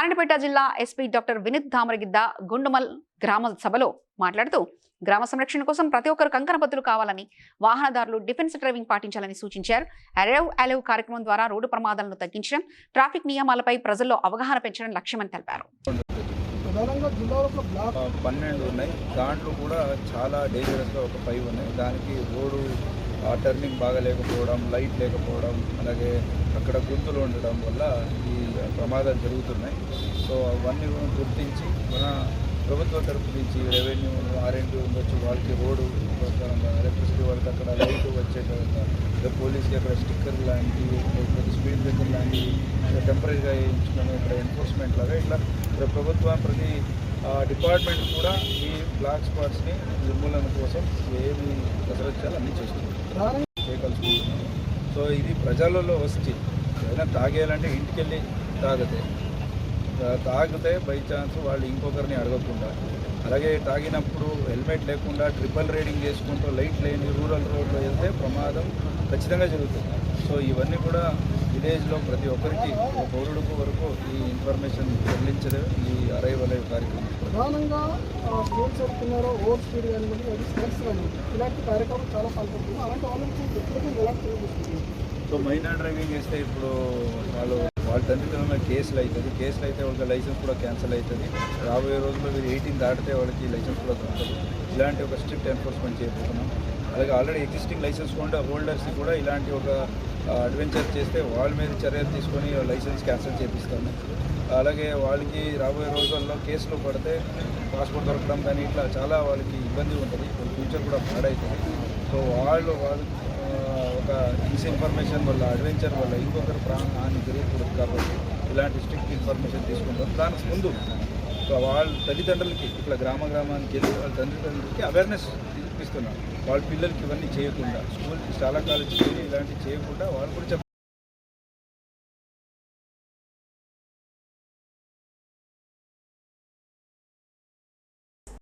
నారాయణపేట జిల్లా SP doctor Vineet ధామరగిద్ద Gundumal గ్రామ సభలో మాట్లాడుతూ గ్రామ సంరక్షణ కోసం ప్రతి ఒక్కరు కంకణబద్దులు కావాలని, వాహనదారులు డిఫెన్స్ డ్రైవింగ్ పాటించాలని సూచించారు. అరైవ్ అలైవ్ కార్యక్రమం ద్వారా రోడ్డు ప్రమాదాలను తగ్గించడం, ట్రాఫిక్ నియమాలపై ప్రజల్లో అవగాహన పెంచడం లక్ష్యమని తెలిపారు. ప్రధానంగా జిల్లాలో బ్లాక్ 12 ఉన్నాయి. దాంట్లో కూడా చాలా డేంజరస్గా ఒక 5 ఉన్నాయి. దానికి రోడ్డు టర్నింగ్ బాగా లేకపోవడం, లైట్ లేకపోవడం, అలాగే అక్కడ గుంతలు ఉండడం వల్ల ఈ ప్రమాదాలు జరుగుతున్నాయి. సో అవన్నీ గుర్తించి మన ప్రభుత్వ తరపు నుంచి రెవెన్యూ ఆర్ఎండ్బి ఉండొచ్చు, వాళ్ళకి రోడ్డు ఎలక్ట్రిసిటీ వాళ్ళకి అక్కడ లైట్ వచ్చేటంగా, పోలీస్కి అక్కడ స్టిక్కర్ లాంటివి, స్పీడ్ బ్రేకర్ లాంటివి టెంపరీగా వేయించుకొని ఇక్కడ ఎన్ఫోర్స్మెంట్ లాగా ఇట్లా ప్రభుత్వం ప్రతి డిపార్ట్మెంట్ కూడా ఈ బ్లాక్ స్పాట్స్ని నిర్మూలన కోసం ఏమి కసరత్తు చేయాలి అన్నీ చేయగలుగుతున్నాం. సో ఇది ప్రజలలో వచ్చి ఏదైనా తాగేయాలంటే ఇంటికి వెళ్ళి తాగితే బై ఛాన్స్ వాళ్ళు ఇంకొకరిని అడగకుండా, అలాగే తాగినప్పుడు హెల్మెట్ లేకుండా ట్రిపుల్ రైడింగ్ చేసుకుంటూ లైట్ లేని రూరల్ రోడ్లో వెళ్తే ప్రమాదం ఖచ్చితంగా జరుగుతుంది. సో ఇవన్నీ కూడా విలేజ్లో ప్రతి ఒక్కరికి పౌరుడికి వరకు ఈ ఇన్ఫర్మేషన్ చెల్లించడం ఈ అరైవ్ అలైవ్ కార్యక్రమం. ప్రధానంగా స్కూల్స్ చెప్తున్నారు, ఓవర్ స్పీడ్ కానీ స్నాక్స్ కానీ ఇలాంటి కార్యక్రమం చాలా పాల్గొంటున్నారు. అలాంటి వాళ్ళకి ఎప్పటికీ ఎలా తెలియజేస్తుంది. సో మైనర్ డ్రైవింగ్ చేస్తే ఇప్పుడు వాళ్ళ తండ్రిదండ్రుల కేసులు అవుతుంది. కేసులు అయితే వాళ్ళకి లైసెన్స్ కూడా క్యాన్సిల్ అవుతుంది. రాబోయే రోజుల్లో మీరు 18 దాటితే వాళ్ళకి లైసెన్స్ కూడా దొరకదు. ఇలాంటి ఒక స్ట్రిక్ట్ ఎన్ఫోర్స్మెంట్ చేయబోతున్నాం. అలాగే ఆల్రెడీ ఎగ్జిస్టింగ్ లైసెన్స్ హోల్డర్స్ని కూడా ఇలాంటి ఒక అడ్వెంచర్ చేస్తే వాళ్ళ మీద చర్యలు తీసుకొని లైసెన్స్ క్యాన్సిల్ చేపిస్తాము. అలాగే వాళ్ళకి రాబోయే రోజుల్లో కేసులు పడితే పాస్పోర్ట్ దొరకడం కానీ ఇట్లా చాలా వాళ్ళకి ఇబ్బంది ఉంటుంది. ఫ్యూచర్ కూడా పాడవుతుంది. సో వాళ్ళు ఒక మిస్ఇన్ఫర్మేషన్ వల్ల, అడ్వెంచర్ వల్ల ఇంకొకరు ప్రాణహాని జరగకూడదు కాబట్టి ఇలాంటి స్ట్రిక్ట్ ఇన్ఫర్మేషన్ తీసుకుంటాం. దానికి ముందు వాళ్ళ తల్లిదండ్రులకి ఇట్లా గ్రామానికి వెళ్ళి వాళ్ళ తల్లిదండ్రులకి అవేర్నెస్ ఇస్తున్నాం. వాళ్ళ పిల్లలకి ఇవన్నీ చేయకుండా, స్కూల్కి చాలా కాలేజీకి వెళ్ళి ఇలాంటివి చేయకుండా వాళ్ళు కూడా